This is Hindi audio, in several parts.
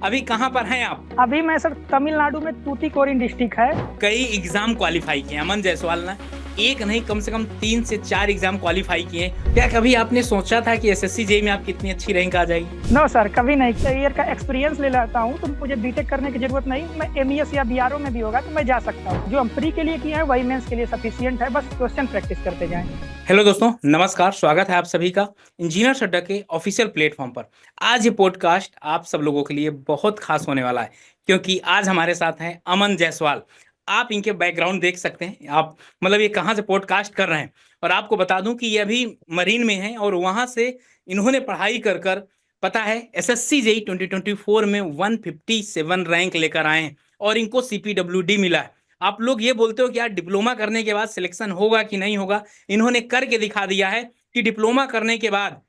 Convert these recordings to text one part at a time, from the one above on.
अभी कहाँ पर हैं आप? अभी मैं सर तमिलनाडु में तूतीकोरिन डिस्ट्रिक्ट है। कई एग्जाम क्वालिफाई किए अमन जायसवाल ने। एक नहीं, कम से कम 3 से 4 एग्जाम क्वालिफाई किए। क्या कभी आपने सोचा था कि एसएससी जेई में आपकी इतनी अच्छी रैंक आ जाएगी? नो सर, कभी नहीं। ईयर का एक्सपीरियंस ले लेता हूँ तो मुझे बीटेक करने की जरूरत नहीं। मैं एमईएस या बीआरओ में भी होगा तो मैं जा सकता हूँ। जो हम प्री के लिए किए हैं वही मेंस के लिए सफिशियंट है। बस क्वेश्चन प्रैक्टिस करते जाएं। हेलो दोस्तों, नमस्कार। स्वागत है आप सभी का इंजीनियर अड्डा के ऑफिशियल प्लेटफॉर्म पर। आज ये पॉडकास्ट आप सब लोगों के लिए बहुत खास होने वाला है, क्योंकि आज हमारे साथ हैं अमन जायसवाल। आप इनके बैकग्राउंड देख सकते हैं। आप मतलब ये कहाँ से पॉडकास्ट कर रहे हैं। और आपको बता दूं कि ये अभी मरीन में हैं और वहाँ से इन्होंने पढ़ाई कर कर पता है एसएससी जेई 2024 में 157 रैंक लेकर आए हैं और इनको सीपीडब्ल्यूडी मिला है। आप लोग ये बोलते हो कि यार डिप्लोमा करने के बाद सिलेक्शन होगा कि नहीं होगा। इन्होंने करके दिखा दिया है कि डिप्लोमा करने के बाद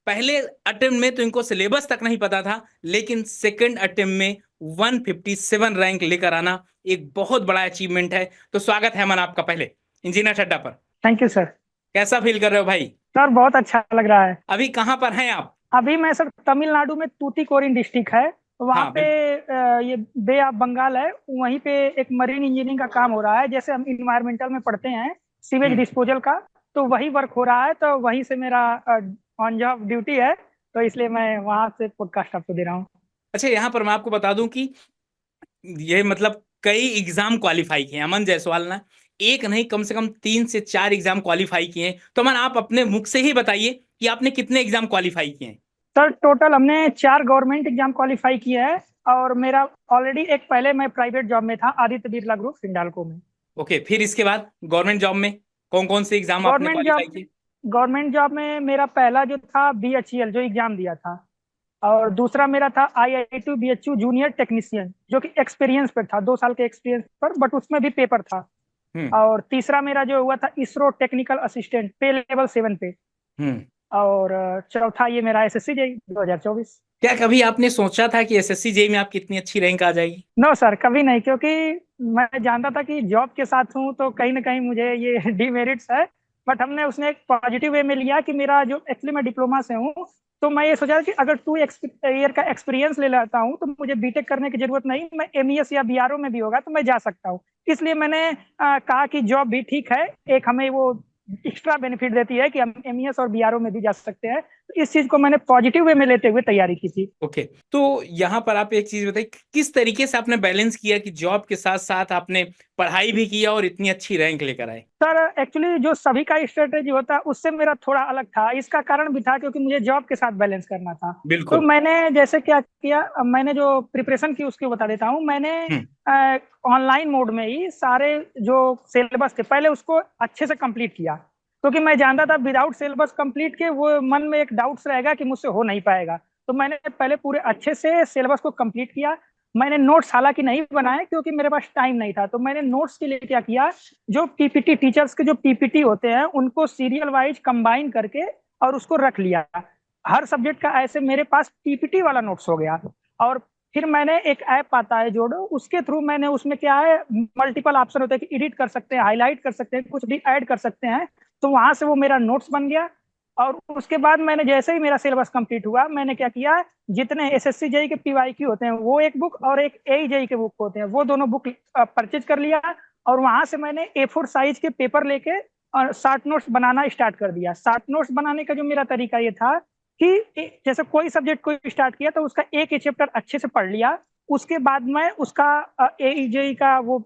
पहले अटेम्प्ट में तो इनको सिलेबस तक नहीं पता था, लेकिन सेकंड अटेम्प्ट में 157 रैंक लेकर आना एक बहुत बड़ा अचीवमेंट है। तो स्वागत है मन आपका पहले इंजीनियर अड्डा पर। Thank you sir. कैसा फील कर रहे हो भाई? सर बहुत अच्छा लग रहा है। अभी कहाँ पर हैं आप? अभी मैं सर तमिलनाडु में तूतीकोरिन डिस्ट्रिक्ट है। वहाँ हाँ पे बिल्कुल। ये बे ऑफ बंगाल है। वहीं पे एक मरीन इंजीनियरिंग का काम हो रहा है, जैसे हम इन्वायरमेंटल में पढ़ते हैं सीवेज हम्म। डिस्पोजल का। तो वही वर्क हो रहा है, तो वहीं से मेरा ऑन जॉब ड्यूटी है। तो इसलिए मैं वहाँ से पॉडकास्ट आपको दे रहा हूँ। अच्छा, यहाँ पर मैं आपको बता दूं कि ये मतलब कई एग्जाम क्वालिफाई किए हैं अमन जायसवाल ने। एक नहीं, कम से कम 3 से 4 एग्जाम क्वालिफाई किए हैं। तो अमन, आप अपने मुख से ही बताइए कि आपने कितने एग्जाम क्वालिफाई किए हैं। सर टोटल हमने 4 गवर्नमेंट एग्जाम क्वालिफाई किए हैं। और मेरा ऑलरेडी एक पहले मैं प्राइवेट जॉब में था, आदित्य बिरला ग्रुप हिंडाल्को में। ओके, फिर इसके बाद गवर्नमेंट जॉब में कौन कौन से एग्जाम आपने गवर्नमेंट क्वालिफाई जॉब किए? गवर्नमेंट जॉब में मेरा पहला जो था बीएचईएल जो एग्जाम दिया था। और दूसरा मेरा था आईआईटी बीएचयू जूनियर टेक्नीशियन, जो कि एक्सपीरियंस पर था, 2 साल के एक्सपीरियंस पर, बट उसमें भी पेपर था। हम्म। और तीसरा मेरा जो हुआ था इसरो टेक्निकल असिस्टेंट पे लेवल 7 पे। हम्म। और चौथा ये मेरा एसएससी जेई 2024। क्या कभी आपने सोचा था कि एसएससी जेई में आपकी इतनी अच्छी रैंक आ जाएगी? नो सर, कभी नहीं, क्योंकि मैं जानता था कि जॉब के साथ हूँ तो कहीं ना कहीं मुझे ये डिमेरिट्स है। बट हमने उसने एक पॉजिटिव वे में लिया कि मेरा जो एक्चुअली मैं डिप्लोमा से हूँ। तो मैं ये सोचा कि अगर 2 ईयर का एक्सपीरियंस ले लेता हूँ तो मुझे बीटेक करने की जरूरत नहीं। मैं एमईएस या बीआरओ में भी होगा तो मैं जा सकता हूँ। इसलिए मैंने कहा कि जॉब भी ठीक है, एक हमें वो एक्स्ट्रा बेनिफिट देती है कि हम एमईएस और बीआरओ में भी जा सकते हैं। तो इस चीज को मैंने पॉजिटिव वे में लेते हुए तैयारी की थी। ओके। तो यहाँ पर आप एक चीज बताइए, किस तरीके से आपने बैलेंस किया कि जॉब के साथ साथ आपने पढ़ाई भी किया और इतनी अच्छी रैंक लेकर आए? सर एक्चुअली जो सभी का स्ट्रेटेजी होता है उससे मेरा थोड़ा अलग था। इसका कारण भी था क्योंकि मुझे जॉब के साथ बैलेंस करना था। तो बिल्कुल। मैंने जैसे क्या किया, मैंने जो प्रिपरेशन की उसकी बता देता हूँ। मैंने हम्म। ऑनलाइन मोड में ही सारे जो सिलेबस थे पहले उसको अच्छे से कंप्लीट किया, क्योंकि मैं जानता था विदाउट सिलेबस कंप्लीट के वो मन में एक डाउट्स रहेगा कि मुझसे हो नहीं पाएगा। तो मैंने पहले पूरे अच्छे से सिलेबस को कंप्लीट किया। मैंने नोट्स हालांकि नहीं बनाए क्योंकि मेरे पास टाइम नहीं था। तो मैंने नोट्स के लिए क्या किया, जो पीपीटी टीचर्स के जो पीपीटी होते हैं उनको सीरियल वाइज कंबाइन करके और उसको रख लिया। हर सब्जेक्ट का ऐसे मेरे पास पीपीटी वाला नोट्स हो गया। और फिर मैंने एक ऐप आता है जोड़ो, उसके थ्रू मैंने उसमें क्या है, मल्टीपल ऑप्शन होते हैं कि एडिट कर सकते हैं, हाईलाइट कर सकते हैं, कुछ भी ऐड कर सकते हैं। तो वहां से वो मेरा नोट्स बन गया। और उसके बाद मैंने जैसे ही मेरा सिलेबस कंप्लीट हुआ, मैंने क्या किया, जितने एसएससी जेई के पीवाईक्यू होते हैं वो एक बुक और एक एई जेई के बुक होते हैं वो दोनों बुक परचेज कर लिया। और वहां से मैंने A4 साइज के पेपर लेके और शॉर्ट नोट्स बनाना स्टार्ट कर दिया। शॉर्ट नोट्स बनाने का जो मेरा तरीका ये था कि जैसे कोई सब्जेक्ट कोई स्टार्ट किया तो उसका एक ही चैप्टर अच्छे से पढ़ लिया। उसके बाद मैं उसका एईजेई का वो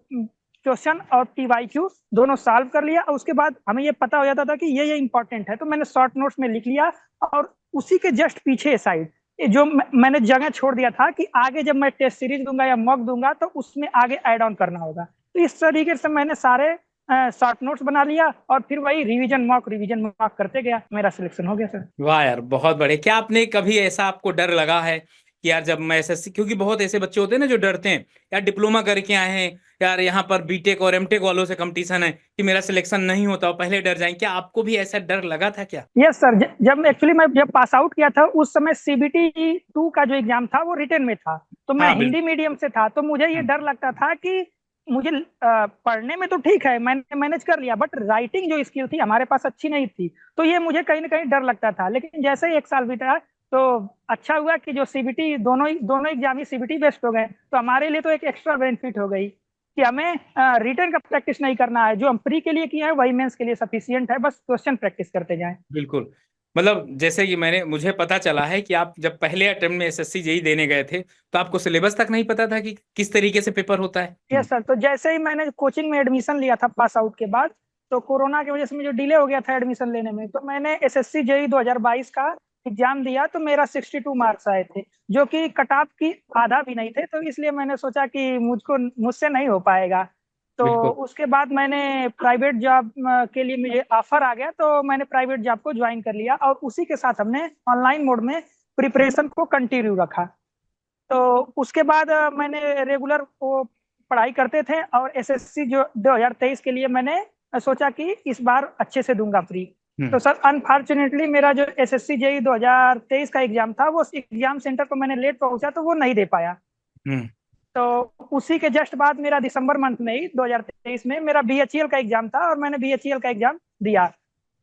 क्वेश्चन और पीवाईक्यू दोनों सॉल्व कर लिया। और उसके बाद हमें ये पता हो जाता था कि ये इंपॉर्टेंट है, तो मैंने शॉर्ट नोट्स में लिख लिया। और उसी के जस्ट पीछे साइड जो मैंने जगह छोड़ दिया था कि आगे जब मैं टेस्ट सीरीज दूंगा या मॉक दूंगा तो उसमें आगे ऐड ऑन करना होगा। तो इस तरीके से मैंने सारे शॉर्ट नोट्स बना लिया और फिर वही रिवीजन मॉक करते गया। मेरा सिलेक्शन हो गया सर। वाह यार, बहुत बढ़िया। क्या आपने कभी ऐसा आपको डर लगा है कि यार जब मैं एसएससी, क्योंकि बहुत ऐसे बच्चे होते हैं ना जो डरते हैं, यार डिप्लोमा करके आए हैं, यार यहाँ पर बीटेक और एमटेक वालों से कंपटीशन है कि मेरा सिलेक्शन नहीं होता और पहले डर जाएं। क्या आपको भी ऐसा डर लगा था क्या? यस सर, जब एक्चुअली मैं जब पास आउट किया था उस समय CBT 2 का जो एग्जाम था वो रिटन में था। तो मैं हाँ हिंदी बिल्कुल। मीडियम से था, तो मुझे ये हम्म। डर लगता था कि मुझे पढ़ने में तो ठीक है, मैंने मैनेज कर लिया, बट राइटिंग जो स्किल थी हमारे पास अच्छी नहीं थी। तो ये मुझे कहीं ना कहीं डर लगता था। लेकिन जैसे ही 1 साल बीता तो अच्छा हुआ कि जो सीबीटी दोनों एग्जाम ही सीबीटी बेस्ड हो गए, तो हमारे लिए तो एक एक्स्ट्रा बेनिफिट हो गई कि हमें रिटर्न का प्रैक्टिस नहीं करना है। जो हम प्री के लिए किए हैं वही मेंस के लिए सफिशियंट है, बस क्वेश्चन प्रैक्टिस करते जाएं। बिल्कुल। मतलब जैसे कि मुझे पता चला है कि आप जब पहले अटेम्प्ट में एसएससी जेई देने गए थे तो आपको सिलेबस तक नहीं पता था कि किस तरीके से पेपर होता है। यस सर, तो जैसे ही मैंने कोचिंग में एडमिशन लिया था पास आउट के बाद, तो कोरोना की वजह से मुझे डिले हो गया था एडमिशन लेने में, तो मैंने एसएससी जेई 2022 का एग्जाम दिया, तो मेरा 62 मार्क्स आए थे, जो कि कट ऑफ की आधा भी नहीं थे। तो इसलिए मैंने सोचा कि मुझसे नहीं हो पाएगा। तो बिल्कुल। उसके बाद मैंने प्राइवेट जॉब के लिए मुझे ऑफर आ गया, तो मैंने प्राइवेट जॉब को ज्वाइन कर लिया, और उसी के साथ हमने ऑनलाइन मोड में प्रिपरेशन को कंटिन्यू रखा। तो उसके बाद मैंने रेगुलर वो पढ़ाई करते थे, और एसएससी जो 2023 के लिए मैंने सोचा कि इस बार अच्छे से दूंगा प्री। तो हम्म। सर अनफॉर्चुनेटली मेरा जो एसएससी जेई 2023 का एग्जाम था, वो एग्जाम सेंटर पर मैंने लेट पहुंचा, तो वो नहीं दे पाया। हम्म। तो उसी के जस्ट बाद मेरा दिसंबर मंथ में ही 2023 में मेरा बीएचईएल का एग्जाम था, और मैंने बीएचईएल का एग्जाम दिया।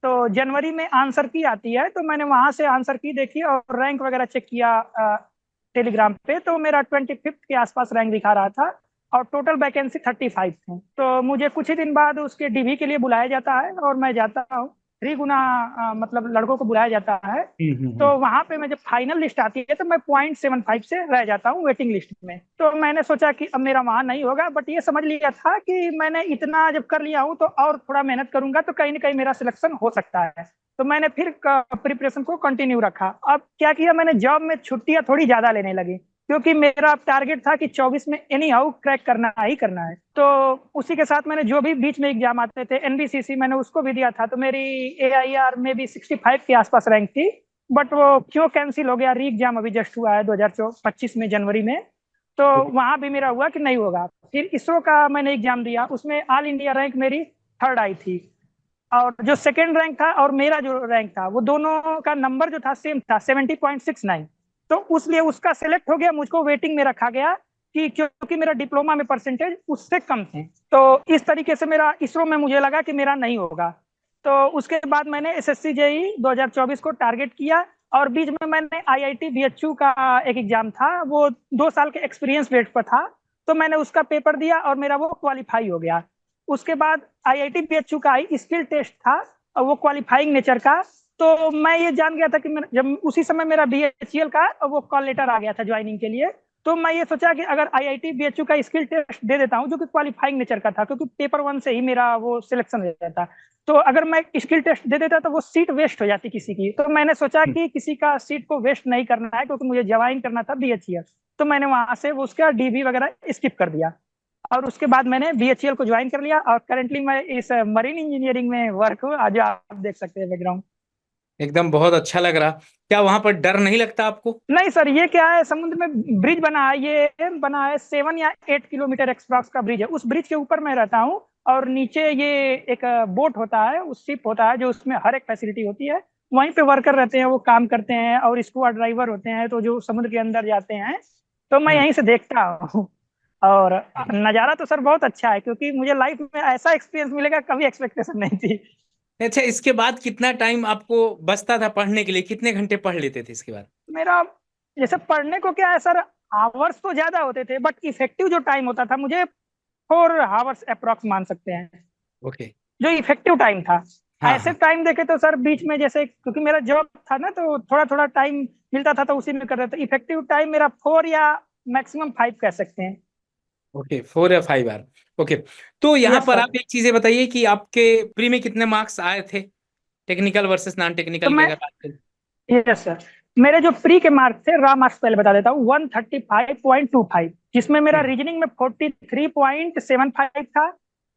तो जनवरी में आंसर की आती है, तो मैंने वहां से आंसर की देखी और रैंक वगैरह चेक किया टेलीग्राम पे, तो मेरा 25th के आसपास रैंक दिखा रहा था, और टोटल वैकेंसी 35 थी। तो मुझे कुछ ही दिन बाद उसके डीवी के लिए बुलाया जाता है, और मैं जाता हूँ। 3 गुना मतलब लड़कों को बुलाया जाता है। तो हम्म। वहां पे मैं जब फाइनल लिस्ट आती है, तो मैं 0.75 से रह जाता हूँ वेटिंग लिस्ट में। तो मैंने सोचा कि अब मेरा वहां नहीं होगा, बट ये समझ लिया था कि मैंने इतना जब कर लिया हूँ, तो और थोड़ा मेहनत करूंगा तो कहीं ना कहीं मेरा सिलेक्शन हो सकता है। तो मैंने फिर प्रिपरेशन को कंटिन्यू रखा। अब क्या किया, मैंने जॉब में छुट्टियां थोड़ी ज्यादा लेने लगी, क्योंकि मेरा टारगेट था कि 24 में एनी हाउ क्रैक करना ही करना है। तो उसी के साथ मैंने जो भी बीच में एग्जाम आते थे, एनबीसीसी मैंने उसको भी दिया था, तो मेरी एआईआर में भी 65 के आसपास रैंक थी। बट वो क्यों कैंसिल हो गया, री एग्जाम अभी जस्ट हुआ है 2025 में जनवरी में, तो वहां भी मेरा हुआ कि नहीं होगा। फिर इसरो का मैंने एग्जाम दिया, उसमें ऑल इंडिया रैंक मेरी थर्ड आई थी, और जो सेकेंड रैंक था और मेरा जो रैंक था, वो दोनों का नंबर जो था सेम था, 70.69। तो उसलिए उसका सेलेक्ट हो गया, मुझको वेटिंग में रखा गया, कि क्योंकि मेरा डिप्लोमा में परसेंटेज उससे कम थे। तो इस तरीके से मेरा इसरो में मुझे लगा कि मेरा नहीं होगा। तो उसके बाद मैंने एसएससी जेई 2024 को टारगेट किया, और बीच में मैंने आईआईटी बीएचयू का एक एग्जाम था, वो 2 साल के एक्सपीरियंस बेस पर था, तो मैंने उसका पेपर दिया और मेरा वो क्वालिफाई हो गया। उसके बाद आईआईटी बीएचयू का स्किल टेस्ट था, और वो क्वालिफाइंग नेचर का। तो मैं ये जान गया था कि जब उसी समय मेरा बीएचईएल का वो कॉल लेटर आ गया था ज्वाइनिंग के लिए, तो मैं ये सोचा कि अगर आईआईटी बीएचयू का स्किल टेस्ट दे देता हूँ, जो कि क्वालिफाइंग नेचर का था, क्योंकि पेपर 1 से ही मेरा वो सिलेक्शन हो जाता, तो अगर मैं स्किल टेस्ट दे देता तो वो सीट वेस्ट हो जाती किसी की। तो मैंने सोचा कि किसी का सीट को वेस्ट नहीं करना है, क्योंकि मुझे ज्वाइन करना था बीएचईएल। तो मैंने वहां से उसका डीबी वगैरह स्किप कर दिया, और उसके बाद मैंने बीएचईएल को ज्वाइन कर लिया, और करंटली मैं इस मरीन इंजीनियरिंग में वर्क हूँ, आज आप देख सकते हैं बैकग्राउंड। एकदम बहुत अच्छा लग रहा। क्या वहां पर डर नहीं लगता आपको? नहीं सर, ये क्या है, समुद्र में ब्रिज बना है, ये बना है 7 या 8 किलोमीटर एक्सप्रॉक्स का ब्रिज है, उस ब्रिज के ऊपर मैं रहता हूँ, और नीचे ये एक बोट होता है, उस शिप होता है, जो उसमें हर एक फैसिलिटी होती है। वहीं पे वर्कर रहते हैं, वो काम करते हैं, और स्कूबा ड्राइवर होते हैं, तो जो समुद्र के अंदर जाते हैं, तो मैं हम्म। यहीं से देखता हूँ। और नज़ारा तो सर बहुत अच्छा है, क्योंकि मुझे लाइफ में ऐसा एक्सपीरियंस मिलेगा कभी एक्सपेक्टेशन नहीं थी। अच्छा, इसके बाद कितना टाइम आपको बचता था पढ़ने के लिए? कितने घंटे पढ़ लेते थे इसके बाद? मेरा जैसे पढ़ने को क्या है सर, आवर्स तो ज्यादा होते थे, बट इफेक्टिव जो टाइम होता था, मुझे 4 आवर्स अप्रोक्स मान सकते हैं, ओके। जो इफेक्टिव टाइम था। हाँ ऐसे हाँ। टाइम देखे तो सर बीच में, जैसे क्योंकि मेरा जॉब था ना, तो थोड़ा थोड़ा टाइम मिलता था, तो उसी में कर रहे थे। इफेक्टिव टाइम मेरा 4 या मैक्सिमम 5 कह सकते हैं। ओके, 4 या 5 आवर। ओके। तो यहाँ यस पर सर। आप एक चीजें बताइए कि आपके प्री में कितने मार्क्स आए थे, टेक्निकल वर्सेस नॉन तो टेक्निकल की मैं अगर बात करें? यस सर, मेरे जो प्री के मार्क्स थे, रॉ मार्क्स पहले बता देता हूँ, 135.25, जिसमें मेरा हम्म। रीजनिंग में 43.75 था,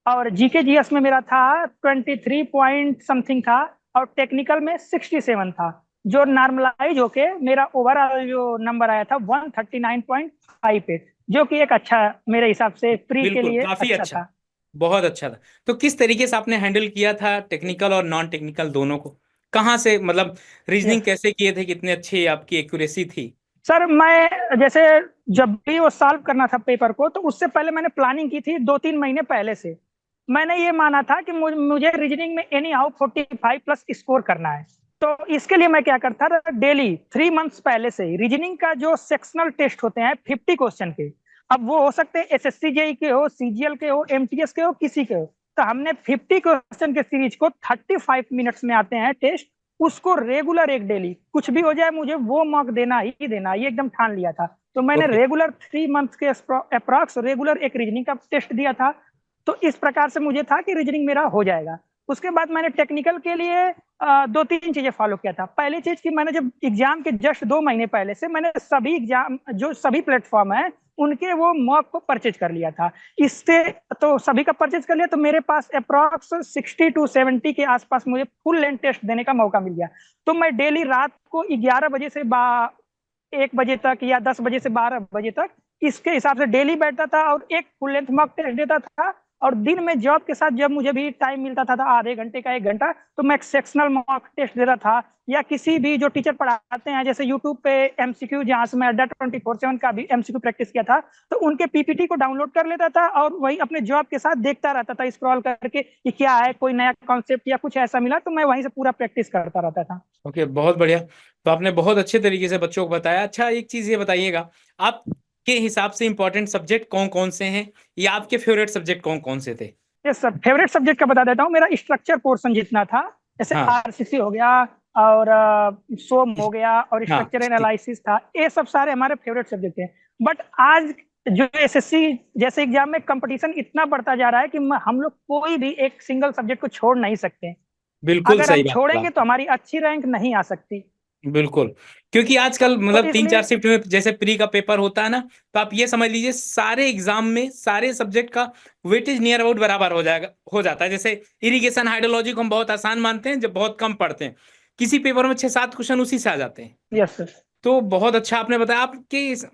और जीके जीएस में मेरा था 23 पॉइंट समथिंग था, और टेक्निकल में 67 था, जो नॉर्मलाइज होके मेरा ओवरऑल जो नंबर आया था 139.58, जो कि एक अच्छा, मेरे हिसाब से प्री के बिल्कुल, लिए काफी अच्छा अच्छा। था। बहुत अच्छा था। तो किस तरीके से आपने हैंडल किया था टेक्निकल और नॉन टेक्निकल दोनों को? कहाँ से, मतलब रीजनिंग यस कैसे किए थे, कितने अच्छी आपकी एक्यूरेसी थी? सर, मैं जैसे जब भी वो सॉल्व करना था पेपर को, तो उससे पहले मैंने प्लानिंग की थी 2-3 महीने पहले से। मैंने ये माना था कि मुझे रीजनिंग में एनी हाउ 45 प्लस स्कोर करना है। तो इसके लिए मैं क्या करता था, डेली 3 मंथ्स पहले से ही रीजनिंग का जो सेक्शनल टेस्ट होते हैं 50 क्वेश्चन के, अब वो हो सकते हैं एसएससी जेई के हो, सीजीएल के हो, एमटीएस के हो, किसी के हो, तो हमने 50 क्वेश्चन के सीरीज को 35 मिनट्स में आते हैं टेस्ट, उसको रेगुलर एक डेली कुछ भी हो जाए मुझे वो मार्क देना ही देना, ये एकदम ठान लिया था। तो मैंने ओके। रेगुलर 3 मंथ के अप्रॉक्स रेगुलर एक रीजनिंग का टेस्ट दिया था। तो इस प्रकार से मुझे था कि रीजनिंग मेरा हो जाएगा। उसके बाद मैंने टेक्निकल के लिए 2-3 चीजें फॉलो किया था। पहली चीज कि मैंने जब एग्जाम के जस्ट 2 महीने पहले से मैंने सभी एग्जाम जो सभी प्लेटफॉर्म है उनके वो मॉक को परचेज कर लिया था। इससे तो सभी का परचेज कर लिया तो मेरे पास अप्रॉक्स 60 to 70 के आसपास मुझे फुल लेंथ टेस्ट देने का मौका मिल गया। तो मैं डेली रात को 11 बजे से 1 बजे तक या 10 बजे से 12 बजे तक इसके हिसाब से डेली बैठता था और एक फुल लेंथ मॉक टेस्ट देता था। और दिन में जॉब के साथ जब मुझे भी टाइम मिलता था आधे घंटे का 1 घंटा, तो मैं एक सेक्शनल मॉक टेस्ट दे रहा था, या किसी भी जो टीचर पढ़ाते हैं जैसे यूट्यूब पे एमसीक्यू, जहां से मैं अड्डा 24/7 का भी एमसीक्यू प्रैक्टिस किया था, तो उनके पीपीटी को डाउनलोड कर लेता था और वही अपने जॉब के साथ देखता रहता था स्क्रॉल करके कि क्या है, कोई नया कॉन्सेप्ट या कुछ ऐसा मिला तो मैं वहीं से पूरा प्रैक्टिस करता रहता था। ओके, बहुत बढ़िया। तो आपने बहुत अच्छे तरीके से बच्चों को बताया। अच्छा, एक चीज ये बताइएगा, आपके हिसाब से इंपॉर्टेंट सब्जेक्ट कौन कौन से हैं, या आपके फेवरेट सब्जेक्ट कौन कौन से थे? यस सर, फेवरेट सब्जेक्ट का बता देता हूँ। मेरा स्ट्रक्चर पोर्शन जितना था, जैसे हाँ। आरसीसी हो गया और सोम हो गया और हाँ स्ट्रक्चर ठीक। एनालिसिस था, ये सब सारे हमारे फेवरेट सब्जेक्ट थे। बट आज जो एसएससी जैसे एग्जाम में कंपटीशन इतना बढ़ता जा रहा है कि हम लोग कोई भी एक सिंगल सब्जेक्ट को छोड़ नहीं सकते। बिल्कुल अगर सही हम बात बोला। छोड़ेंगे तो हमारी अच्छी रैंक नहीं आ सकती। बिल्कुल। क्योंकि आजकल तो मतलब तीन चार इसलिए शिफ्ट में जैसे प्री का पेपर होता है ना, तो आप ये समझ लीजिए सारे एग्जाम में सारे सब्जेक्ट का वेटेज नियर अबाउट बराबर हो जाएगा, हो जाता है। जैसे इरिगेशन हाइड्रोलॉजी को हम बहुत आसान मानते हैं जब बहुत कम पढ़ते हैं, किसी पेपर में 6-7 क्वेश्चन उसी से आ जाते हैं। Yes sir. तो बहुत अच्छा आपने बताया।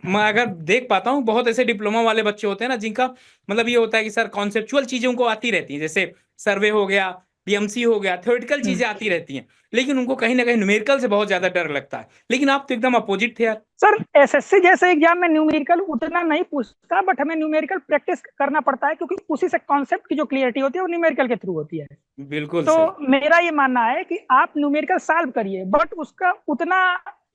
मैं अगर देख पाता हूँ बहुत ऐसे डिप्लोमा वाले बच्चे होते हैं ना, जिनका मतलब ये होता है कि सर कॉन्सेप्चुअल चीजें उनको आती रहती हैं, जैसे सर्वे हो गया, पीएमसी हो गया, थ्योरेटिकल चीजें आती रहती हैं, लेकिन उनको कहीं ना कहीं न्यूमेरिकल से बहुत ज्यादा डर लगता है। लेकिन आप तो एकदम अपोजिट थे यार। सर एसएससी जैसे एग्जाम में न्यूमेरिकल उतना नहीं पूछता, बट हमें न्यूमेरिकल प्रैक्टिस करना पड़ता है क्योंकि उसी से कॉन्सेप्ट की जो क्लियरिटी होती है वो न्यूमेरिकल के थ्रू होती है। बिल्कुल तो सही। मेरा ये मानना है कि आप न्यूमेरिकल सॉल्व करिए, बट उसका उतना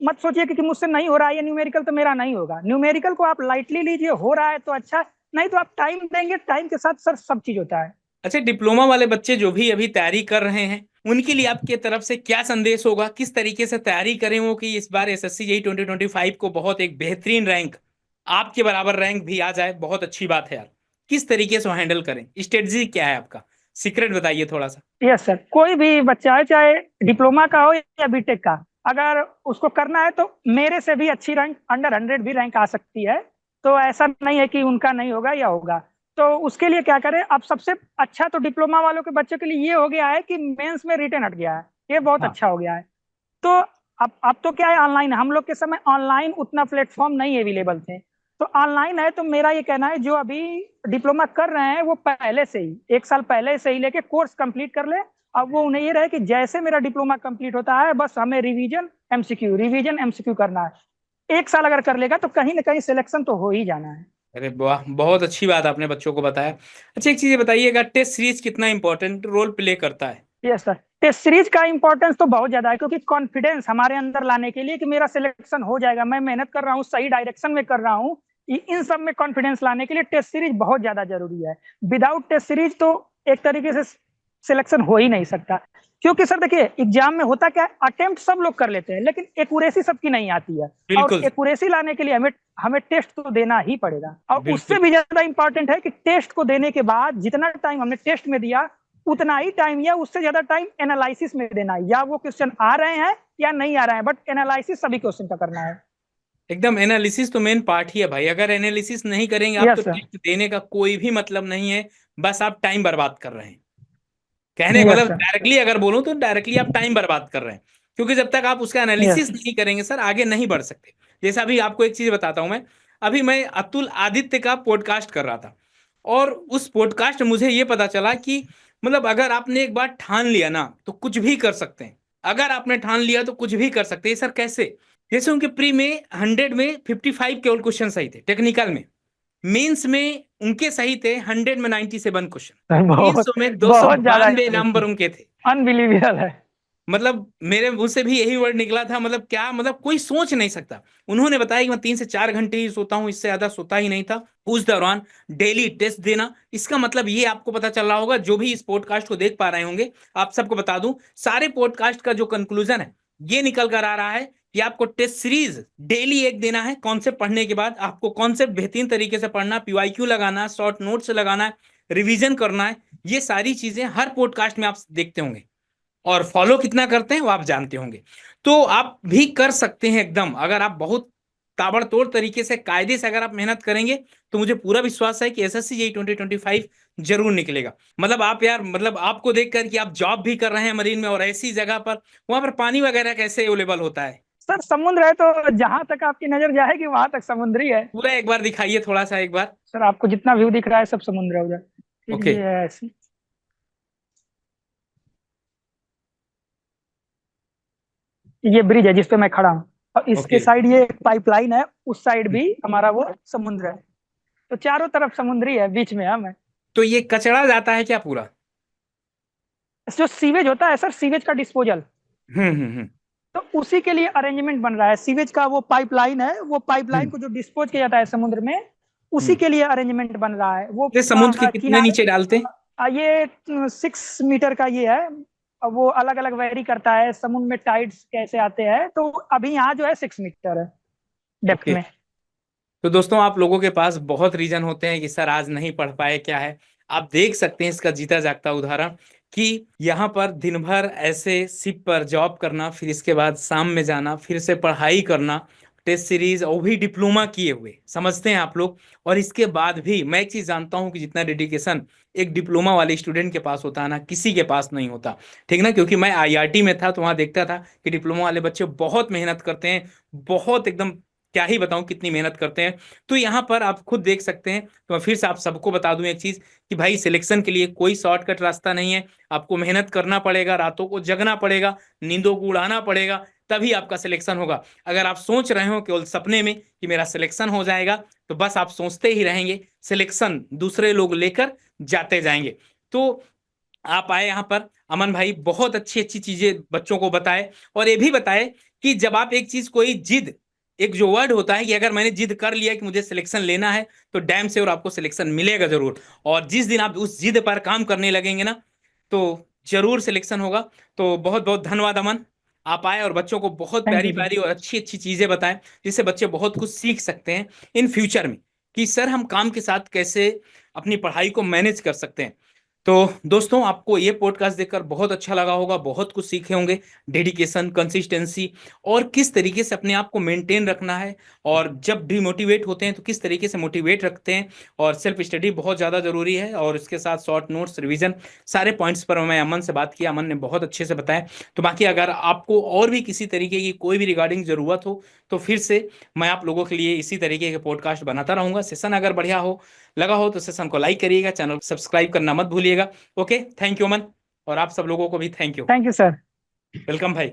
मत सोचिए कि मुझसे नहीं हो रहा है, ये न्यूमेरिकल तो मेरा नहीं होगा। न्यूमेरिकल को आप लाइटली लीजिए, हो रहा है तो अच्छा, नहीं तो आप टाइम देंगे, टाइम के साथ सर सब चीज होता है। अच्छा, डिप्लोमा वाले बच्चे जो भी अभी तैयारी कर रहे हैं, उनके लिए आपके तरफ से क्या संदेश होगा, किस तरीके से तैयारी करें वो कि इस बार एसएससी जेईई 2025 को बहुत एक बेहतरीन रैंक, आपके बराबर रैंक भी आ जाए, बहुत अच्छी बात है यार। किस तरीके से हैंडल करें, स्ट्रेटजी क्या है आपका, सीक्रेट बताइए थोड़ा सा। यस सर, कोई भी बच्चा है चाहे डिप्लोमा का हो या बीटेक का, अगर उसको करना है तो मेरे से भी अच्छी रैंक अंडर 100 भी रैंक आ सकती है। तो ऐसा नहीं है कि उनका नहीं होगा या होगा। तो उसके लिए क्या करें, अब सबसे अच्छा तो डिप्लोमा वालों के बच्चों के लिए ये हो गया है कि मेंस में रिटन हट गया है, ये बहुत हाँ। अच्छा हो गया है। तो अब तो क्या है, ऑनलाइन, हम लोग के समय ऑनलाइन उतना प्लेटफॉर्म नहीं अवेलेबल थे, तो ऑनलाइन है। तो मेरा ये कहना है जो अभी डिप्लोमा कर रहे हैं वो पहले से ही 1 साल पहले से ही लेके कोर्स कंप्लीट कर ले। अब वो उन्हें ये रहे कि जैसे मेरा डिप्लोमा कंप्लीट होता है बस हमें रिवीजन एमसीक्यू करना है। 1 साल अगर कर लेगा तो कहीं ना कहीं सिलेक्शन तो हो ही जाना है। अरे वाह, बहुत अच्छी बात आपने बच्चों को बताया। अच्छा, एक चीज ये बताइएगा, टेस्ट सीरीज कितना इंपॉर्टेंट रोल प्ले करता है? यस सर, टेस्ट सीरीज का इंपॉर्टेंस तो बहुत ज्यादा है, क्योंकि कॉन्फिडेंस हमारे अंदर लाने के लिए कि मेरा सिलेक्शन हो जाएगा, मैं मेहनत कर रहा हूँ, सही डायरेक्शन में कर रहा हूँ, इन सब में कॉन्फिडेंस लाने के लिए टेस्ट सीरीज बहुत ज्यादा जरूरी है। विदाउट टेस्ट सीरीज तो एक तरीके से सिलेक्शन हो ही नहीं सकता। क्योंकि सर देखिए एग्जाम में होता क्या है, अटेम्प्ट सब लोग कर लेते हैं लेकिन एक्यूरेसी सबकी नहीं आती है। और बिल्कुल। एक्यूरेसी लाने के लिए हमें हमें टेस्ट तो देना ही पड़ेगा, और उससे बिल्कुल। भी ज्यादा इंपॉर्टेंट है कि टेस्ट को देने के बाद जितना टाइम हमने टेस्ट में दिया उतना ही टाइम या उससे ज्यादा टाइम एनालिसिस में देना है, या वो क्वेश्चन आ रहे हैं या नहीं आ रहे हैं, बट एनालिसिस सभी क्वेश्चन का करना है। एकदम एनालिसिस तो मेन पार्ट ही है भाई। अगर एनालिसिस नहीं करेंगे आप तो यस सर। टेस्ट देने का कोई भी मतलब नहीं है। बस आप टाइम बर्बाद कर रहे हैं। कहने यस मतलब सर। डायरेक्टली अगर बोलूं तो डायरेक्टली आप टाइम बर्बाद कर रहे हैं। क्योंकि जब तक आप उसका यस। एनालिसिस नहीं करेंगे सर, आगे नहीं बढ़ सकते। जैसा अभी आपको एक चीज बताता हूं मैं। अभी मैं अतुल आदित्य का पॉडकास्ट कर रहा था, और उस पॉडकास्ट में मुझे ये पता चला कि मतलब अगर आपने एक बार ठान लिया ना तो कुछ भी कर सकते हैं। अगर आपने ठान लिया तो कुछ भी कर सकते हैं सर। कैसे? जैसे उनके प्री में 100 में 55 केवल क्वेश्चन सही थे टेक्निकल में। मेंस में उनके सही थे 100 में 97 क्वेश्चन। सर 300 बहुत में दो सौ बहुत ज्यादा बानवे नंबर उनके थे। अनबिलीवेबल है। मतलब मेरे मुंह से भी यही वर्ड निकला था, मतलब क्या, मतलब कोई सोच नहीं सकता। उन्होंने बताया कि मैं 3 से 4 घंटे ही सोता हूँ, इससे ज्यादा सोता ही नहीं था। उस दौरान डेली टेस्ट देना, इसका मतलब ये आपको पता चल रहा होगा जो भी इस पॉडकास्ट को देख पा रहे होंगे। आप सबको बता दूं, सारे पॉडकास्ट का जो कंक्लूजन है ये निकल कर आ रहा है कि आपको टेस्ट सीरीज डेली एक देना है। कॉन्सेप्ट पढ़ने के बाद आपको कॉन्सेप्ट बेहतरीन तरीके से पढ़ना, पीवाईक्यू लगाना, शॉर्ट नोट्स लगाना है, रिवीजन करना है। ये सारी चीजें हर पॉडकास्ट में आप देखते होंगे, और फॉलो कितना करते हैं वो आप जानते होंगे। तो आप भी कर सकते हैं एकदम, अगर आप बहुत ताबड़तोड़ तरीके से, कायदे से अगर आप मेहनत करेंगे, तो मुझे पूरा विश्वास है कि एसएससी जेईई 2025 जरूर निकलेगा। मतलब आप यार, मतलब आपको देखकर कि आप जॉब भी कर रहे हैं मरीन में और ऐसी जगह पर, वहां पर पानी वगैरह कैसे अवेलेबल होता है? सर समुद्र है, तो जहां तक आपकी नजर जाएगी वहां तक समुद्र ही है। पूरा एक बार दिखाइए थोड़ा सा, एक बार। सर आपको जितना व्यू दिख रहा है सब समुद्र है उधर। फिर ओके। ये है ऐसी, ये ब्रिज है जिसपे मैं खड़ा हूँ, और इसके ओके। साइड ये एक पाइपलाइन है, उस साइड भी हमारा वो समुद्र है। तो चारों तरफ समुद्री है, बीच में हम है। तो ये कचरा जाता है क्या पूरा? जो सीवेज होता है सर, सीवेज का डिस्पोजल, हम्म। तो उसी के लिए अरेंजमेंट बन रहा है। सीवेज का वो पाइपलाइन है, वो पाइपलाइन हम्म। को जो डिस्पोज किया जाता है समुद्र में, उसी हम्म। के लिए अरेंजमेंट बन रहा है वो। ये समुद्र के कितने किनारे, नीचे डालते? ये 6 मीटर का ये है। अब वो अलग अलग वेरी करता है समुद्र में टाइड्स कैसे आते हैं। तो अभी यहाँ जो है 6 मीटर है डेप्थ ओके। में। तो दोस्तों, आप लोगों के पास बहुत रीजन होते हैं कि सर आज नहीं पढ़ पाए, क्या है। आप देख सकते हैं इसका जीता जागता उदाहरण, कि यहाँ पर दिन भर ऐसे शिप पर जॉब करना, फिर इसके बाद शाम में जाना, फिर से पढ़ाई करना, टेस्ट सीरीज, और भी डिप्लोमा किए हुए, समझते हैं आप लोग। और इसके बाद भी मैं एक चीज जानता हूँ कि जितना डेडिकेशन एक डिप्लोमा वाले स्टूडेंट के पास होता है ना, किसी के पास नहीं होता। ठीक ना, क्योंकि मैं आईआईटी में था तो वहां देखता था कि डिप्लोमा वाले बच्चे बहुत मेहनत करते हैं, बहुत एकदम, क्या ही बताऊं कितनी मेहनत करते हैं। तो यहाँ पर आप खुद देख सकते हैं। तो मैं फिर से आप सबको बता दूं एक चीज, कि भाई सिलेक्शन के लिए कोई शॉर्टकट रास्ता नहीं है। आपको मेहनत करना पड़ेगा, रातों को जगना पड़ेगा, नींदों को उड़ाना पड़ेगा, तभी आपका सिलेक्शन होगा। अगर आप सोच रहे हो केवल सपने में कि मेरा सिलेक्शन हो जाएगा, तो बस आप सोचते ही रहेंगे, सिलेक्शन दूसरे लोग लेकर जाते जाएंगे। तो आप आए यहाँ पर, अमन भाई बहुत अच्छी अच्छी चीजें बच्चों को बताए, और ये भी बताए कि जब आप एक चीज, कोई जिद, एक जो वर्ड होता है कि अगर मैंने जिद कर लिया कि मुझे सिलेक्शन लेना है, तो डैम से और आपको सिलेक्शन मिलेगा जरूर। और जिस दिन आप उस जिद पर काम करने लगेंगे ना, तो जरूर सिलेक्शन होगा। तो बहुत बहुत धन्यवाद अमन, आप आए और बच्चों को बहुत थैंक प्यारी यू सर। प्यारी और अच्छी अच्छी चीजें बताएं, जिससे बच्चे बहुत कुछ सीख सकते हैं इन फ्यूचर में, कि सर हम काम के साथ कैसे अपनी पढ़ाई को मैनेज कर सकते हैं। तो दोस्तों, आपको ये पॉडकास्ट देखकर बहुत अच्छा लगा होगा, बहुत कुछ सीखे होंगे, डेडिकेशन, कंसिस्टेंसी, और किस तरीके से अपने आप को मेंटेन रखना है, और जब डिमोटिवेट होते हैं तो किस तरीके से मोटिवेट रखते हैं। और सेल्फ स्टडी बहुत ज़्यादा ज़रूरी है, और इसके साथ शॉर्ट नोट्स, रिवीजन, सारे पॉइंट्स पर मैं अमन से बात किया, अमन ने बहुत अच्छे से बताया। तो बाकी अगर आपको और भी किसी तरीके की कोई भी रिगार्डिंग ज़रूरत हो, तो फिर से मैं आप लोगों के लिए इसी तरीके के पॉडकास्ट बनाता रहूंगा। सेशन अगर बढ़िया हो, लगा हो, तो सेशन को लाइक करिएगा, चैनल सब्सक्राइब करना मत भूलिएगा। ओके, थैंक यू अमन, और आप सब लोगों को भी thank you. Thank you sir. Welcome भाई।